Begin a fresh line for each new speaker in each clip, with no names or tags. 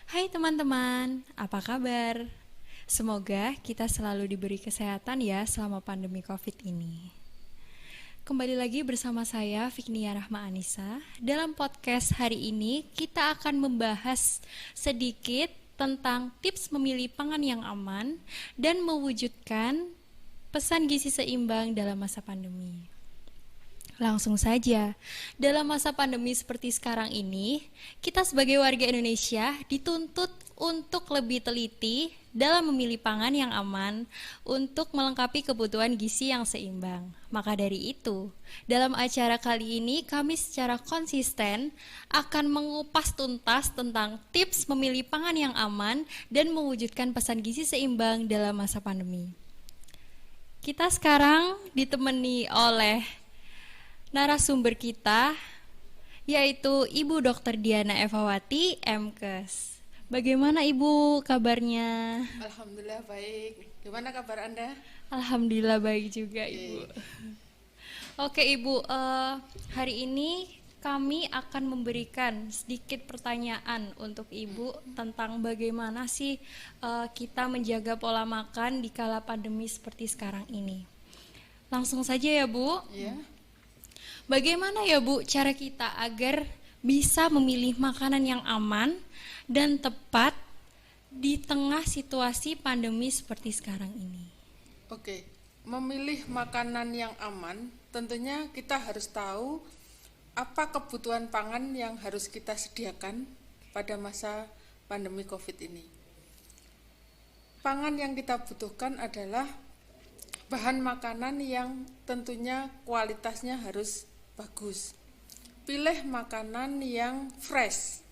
Hai teman-teman, apa kabar? Semoga kita selalu diberi kesehatan ya selama pandemi COVID ini. Kembali lagi bersama saya Fiknia Rahma Anissa. Dalam podcast hari ini kita akan membahas sedikit tentang tips memilih pangan yang aman dan mewujudkan pesan gizi seimbang dalam masa pandemi. Langsung saja, dalam masa pandemi seperti sekarang ini, kita sebagai warga Indonesia dituntut untuk lebih teliti dalam memilih pangan yang aman untuk melengkapi kebutuhan gizi yang seimbang. Maka dari itu, dalam acara kali ini kami secara konsisten akan mengupas tuntas tentang tips memilih pangan yang aman dan mewujudkan pesan gizi seimbang dalam masa pandemi. Kita sekarang ditemani oleh narasumber kita yaitu Ibu Dr. Diana Evawati, MKes. Bagaimana Ibu kabarnya?
Alhamdulillah baik. Gimana kabar Anda?
Alhamdulillah baik juga Ibu. Oke Ibu, hari ini kami akan memberikan sedikit pertanyaan untuk Ibu tentang bagaimana sih kita menjaga pola makan di kala pandemi seperti sekarang ini. Langsung saja ya Bu.
Ya.
Bagaimana ya Bu cara kita agar bisa memilih makanan yang aman dan tepat di tengah situasi pandemi seperti sekarang ini?
Oke. Memilih makanan yang aman, tentunya kita harus tahu apa kebutuhan pangan yang harus kita sediakan pada masa pandemi Covid ini. Pangan yang kita butuhkan adalah bahan makanan yang tentunya kualitasnya harus bagus. Pilih makanan yang fresh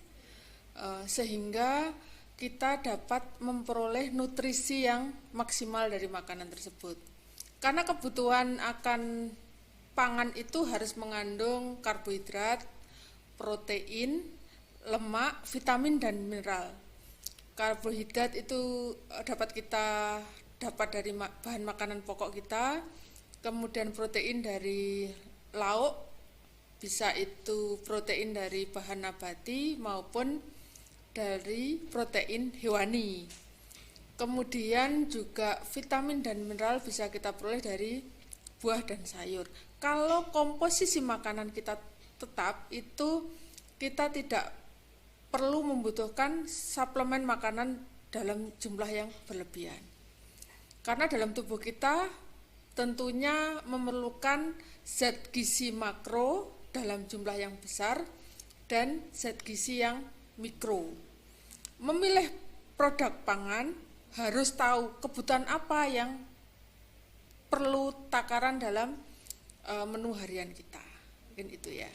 sehingga kita dapat memperoleh nutrisi yang maksimal dari makanan tersebut. Karena kebutuhan akan pangan itu harus mengandung karbohidrat, protein, lemak, vitamin dan mineral. Karbohidrat itu dapat dari bahan makanan pokok kita, kemudian protein dari lauk, bisa itu protein dari bahan nabati maupun dari protein hewani. Kemudian juga vitamin dan mineral bisa kita peroleh dari buah dan sayur. Kalau komposisi makanan kita tetap, itu kita tidak perlu membutuhkan suplemen makanan dalam jumlah yang berlebihan. Karena dalam tubuh kita tentunya memerlukan zat gizi makro dalam jumlah yang besar dan zat gizi yang mikro. Memilih produk pangan harus tahu kebutuhan apa yang perlu takaran dalam menu harian kita. Mungkin itu ya.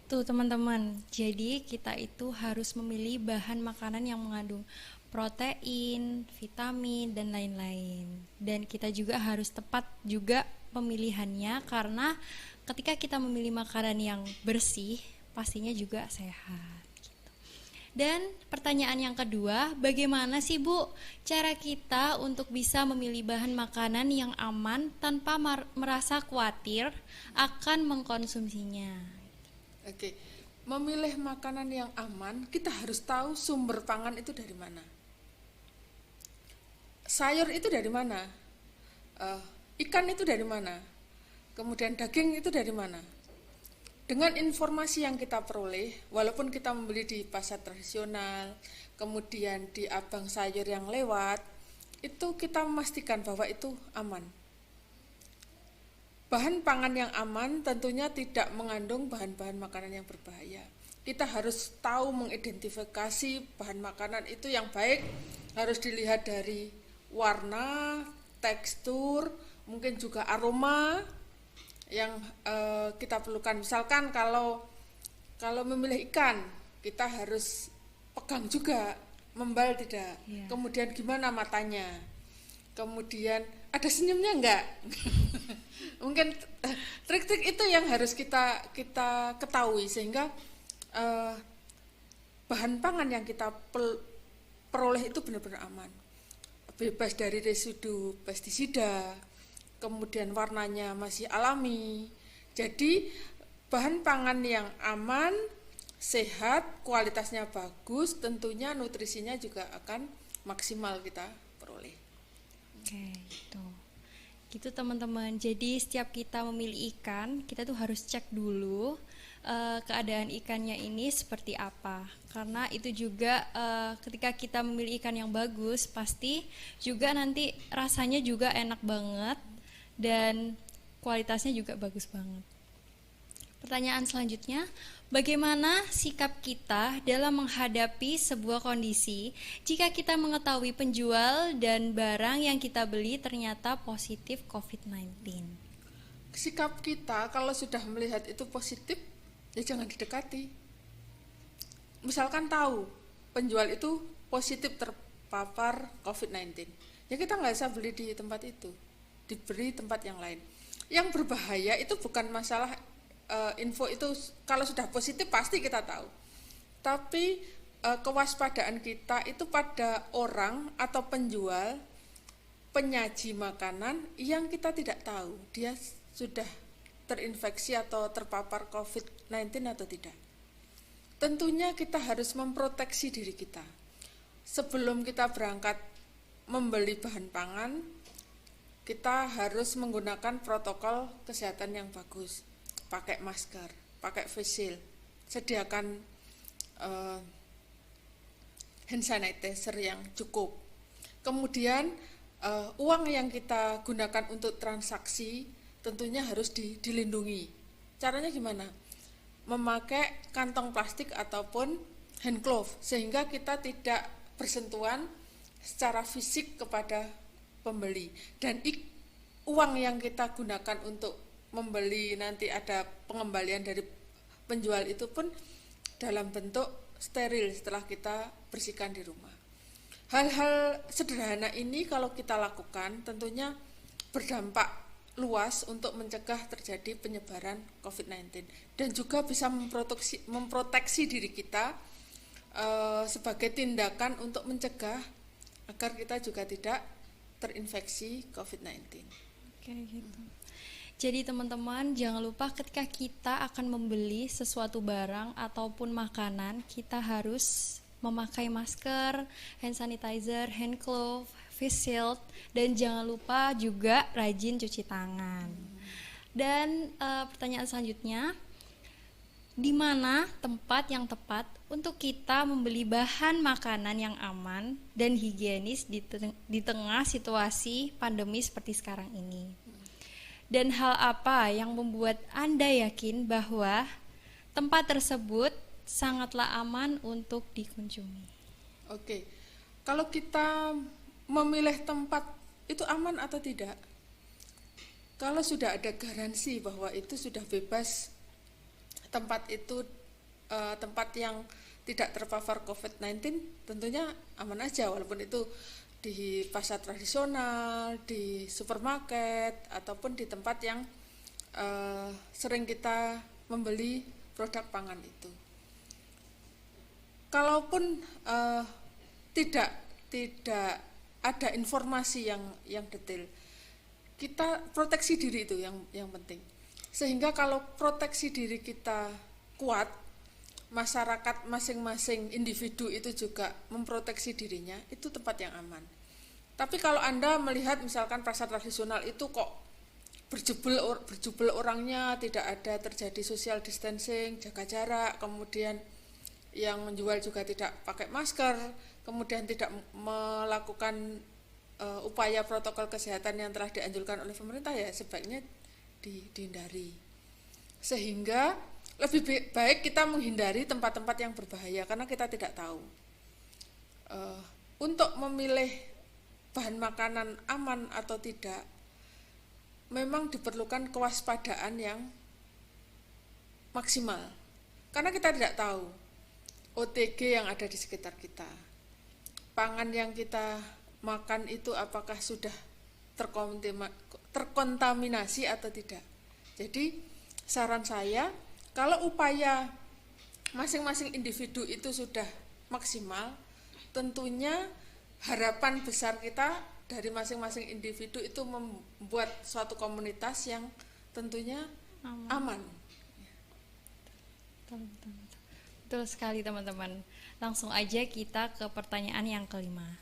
Tuh teman-teman, jadi kita itu harus memilih bahan makanan yang mengandung protein, vitamin, dan lain-lain. Dan kita juga harus tepat juga pemilihannya karena ketika kita memilih makanan yang bersih, pastinya juga sehat. Gitu. Dan pertanyaan yang kedua, bagaimana sih Bu cara kita untuk bisa memilih bahan makanan yang aman tanpa merasa khawatir akan mengkonsumsinya?
Oke, memilih makanan yang aman, kita harus tahu sumber pangan itu dari mana. Sayur itu dari mana? Ikan itu dari mana? Kemudian daging itu dari mana? Dengan informasi yang kita peroleh, walaupun kita membeli di pasar tradisional, kemudian di abang sayur yang lewat, itu kita memastikan bahwa itu aman. Bahan pangan yang aman tentunya tidak mengandung bahan-bahan makanan yang berbahaya. Kita harus tahu mengidentifikasi bahan makanan itu yang baik, harus dilihat dari warna, tekstur, mungkin juga aroma yang kita perlukan. Misalkan kalau memilih ikan, kita harus pegang juga, membal tidak.
Yeah.
Kemudian gimana matanya? Kemudian ada senyumnya enggak? Mungkin trik-trik itu yang harus kita ketahui sehingga bahan pangan yang kita peroleh itu benar-benar aman, bebas dari residu pestisida, kemudian warnanya masih alami. Jadi bahan pangan yang aman sehat, kualitasnya bagus, tentunya nutrisinya juga akan maksimal kita peroleh.
Oke, gitu. Gitu teman-teman. Jadi setiap kita memilih ikan, kita tuh harus cek dulu keadaan ikannya ini seperti apa. Karena itu juga ketika kita memilih ikan yang bagus, pasti juga nanti rasanya juga enak banget dan kualitasnya juga bagus banget. Pertanyaan selanjutnya, bagaimana sikap kita dalam menghadapi sebuah kondisi jika kita mengetahui penjual dan barang yang kita beli ternyata positif COVID-19?
Sikap kita kalau sudah melihat itu positif, ya jangan didekati. Misalkan tahu penjual itu positif terpapar COVID-19, ya kita nggak usah beli di tempat itu, diberi tempat yang lain. Yang berbahaya itu bukan masalah info itu kalau sudah positif pasti kita tahu, tapi kewaspadaan kita itu pada orang atau penjual, penyaji makanan yang kita tidak tahu dia sudah terinfeksi atau terpapar COVID-19 atau tidak. Tentunya kita harus memproteksi diri kita. Sebelum kita berangkat membeli bahan pangan, kita harus menggunakan protokol kesehatan yang bagus. Pakai masker, pakai face shield, sediakan hand sanitizer yang cukup. Kemudian uang yang kita gunakan untuk transaksi tentunya harus dilindungi. Caranya gimana? Memakai kantong plastik ataupun hand glove sehingga kita tidak bersentuhan secara fisik kepada pembeli. Dan uang yang kita gunakan untuk membeli nanti ada pengembalian dari penjual itu pun dalam bentuk steril setelah kita bersihkan di rumah. Hal-hal sederhana ini kalau kita lakukan tentunya berdampak luas untuk mencegah terjadi penyebaran COVID-19 dan juga bisa memproteksi diri kita sebagai tindakan untuk mencegah agar kita juga tidak terinfeksi COVID-19.
Oke, gitu. Jadi teman-teman jangan lupa ketika kita akan membeli sesuatu barang ataupun makanan, kita harus memakai masker, hand sanitizer, hand glove, face shield, dan jangan lupa juga rajin cuci tangan. Dan pertanyaan selanjutnya, di mana tempat yang tepat untuk kita membeli bahan makanan yang aman dan higienis di tengah situasi pandemi seperti sekarang ini? Dan hal apa yang membuat Anda yakin bahwa tempat tersebut sangatlah aman untuk dikunjungi?
Oke, kalau kita memilih tempat itu aman atau tidak? Kalau sudah ada garansi bahwa itu sudah bebas, tempat itu tempat yang tidak terpapar COVID-19, tentunya aman aja, walaupun itu di pasar tradisional, di supermarket, ataupun di tempat yang sering kita membeli produk pangan itu. Kalaupun tidak ada informasi yang detail, kita proteksi diri itu yang penting. Sehingga kalau proteksi diri kita kuat, masyarakat masing-masing individu itu juga memproteksi dirinya, itu tempat yang aman. Tapi kalau Anda melihat misalkan pasar tradisional itu kok berjubel orangnya, tidak ada terjadi social distancing, jaga jarak, kemudian yang menjual juga tidak pakai masker, kemudian tidak melakukan upaya protokol kesehatan yang telah dianjurkan oleh pemerintah, ya sebaiknya dihindari. Sehingga lebih baik kita menghindari tempat-tempat yang berbahaya karena kita tidak tahu. Untuk memilih bahan makanan aman atau tidak, memang diperlukan kewaspadaan yang maksimal. Karena kita tidak tahu OTG yang ada di sekitar kita. Pangan yang kita makan itu apakah sudah terkontaminasi atau tidak. Jadi saran saya, kalau upaya masing-masing individu itu sudah maksimal, tentunya harapan besar kita dari masing-masing individu itu membuat suatu komunitas yang tentunya aman.
Betul sekali teman-teman. Langsung aja kita ke pertanyaan yang kelima.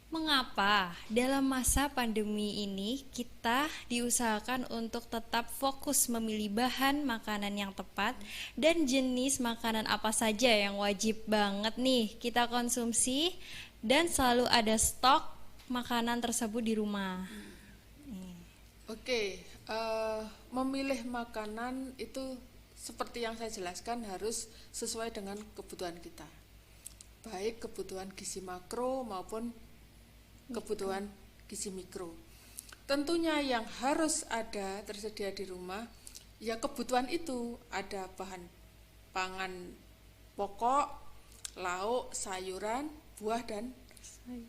Mengapa dalam masa pandemi ini kita diusahakan untuk tetap fokus memilih bahan makanan yang tepat dan jenis makanan apa saja yang wajib banget nih kita konsumsi dan selalu ada stok makanan tersebut di rumah?
Oke, memilih makanan itu seperti yang saya jelaskan harus sesuai dengan kebutuhan kita. Baik kebutuhan gizi makro maupun kebutuhan gizi mikro. Tentunya yang harus ada tersedia di rumah, ya kebutuhan itu ada bahan pangan pokok, lauk, sayuran, buah dan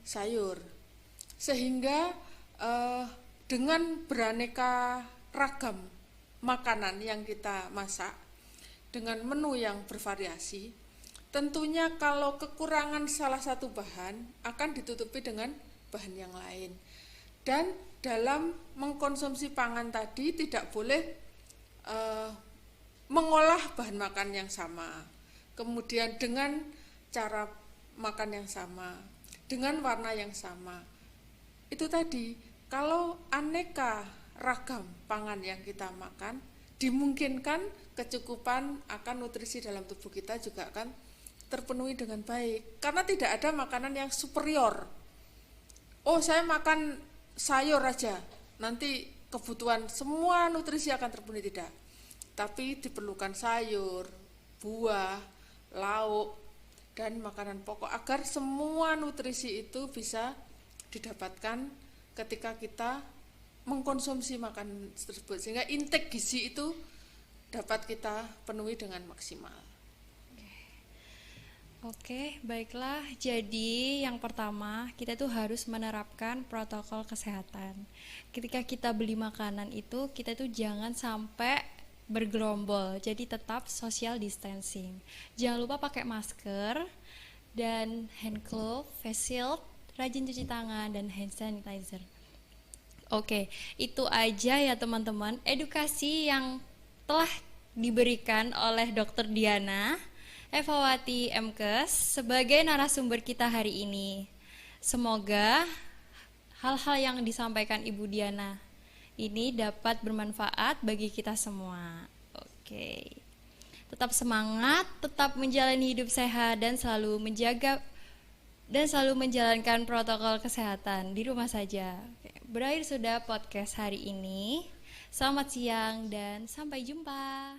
sayur. Sehingga dengan beraneka ragam makanan yang kita masak dengan menu yang bervariasi, tentunya kalau kekurangan salah satu bahan akan ditutupi dengan bahan yang lain. Dan dalam mengkonsumsi pangan tadi tidak boleh mengolah bahan makan yang sama, kemudian dengan cara makan yang sama, dengan warna yang sama. Itu tadi, kalau aneka ragam pangan yang kita makan, dimungkinkan kecukupan akan nutrisi dalam tubuh kita juga akan terpenuhi dengan baik. Karena tidak ada makanan yang superior. Oh, saya makan sayur aja, nanti kebutuhan semua nutrisi akan terpenuhi, tidak. Tapi diperlukan sayur, buah, lauk, dan makanan pokok agar semua nutrisi itu bisa didapatkan ketika kita mengkonsumsi makanan tersebut, sehingga intake gizi itu dapat kita penuhi dengan maksimal.
Oke, baiklah. Jadi yang pertama, kita tuh harus menerapkan protokol kesehatan. Ketika kita beli makanan itu, kita tuh jangan sampai bergerombol. Jadi tetap social distancing. Jangan lupa pakai masker dan hand glove, face shield, rajin cuci tangan dan hand sanitizer. Oke, itu aja ya teman-teman, edukasi yang telah diberikan oleh Dr. Diana Evawati MKes sebagai narasumber kita hari ini. Semoga hal-hal yang disampaikan Ibu Diana ini dapat bermanfaat bagi kita semua. Oke. Tetap semangat, tetap menjalani hidup sehat dan selalu menjalankan protokol kesehatan di rumah saja. Berakhir sudah podcast hari ini. Selamat siang dan sampai jumpa.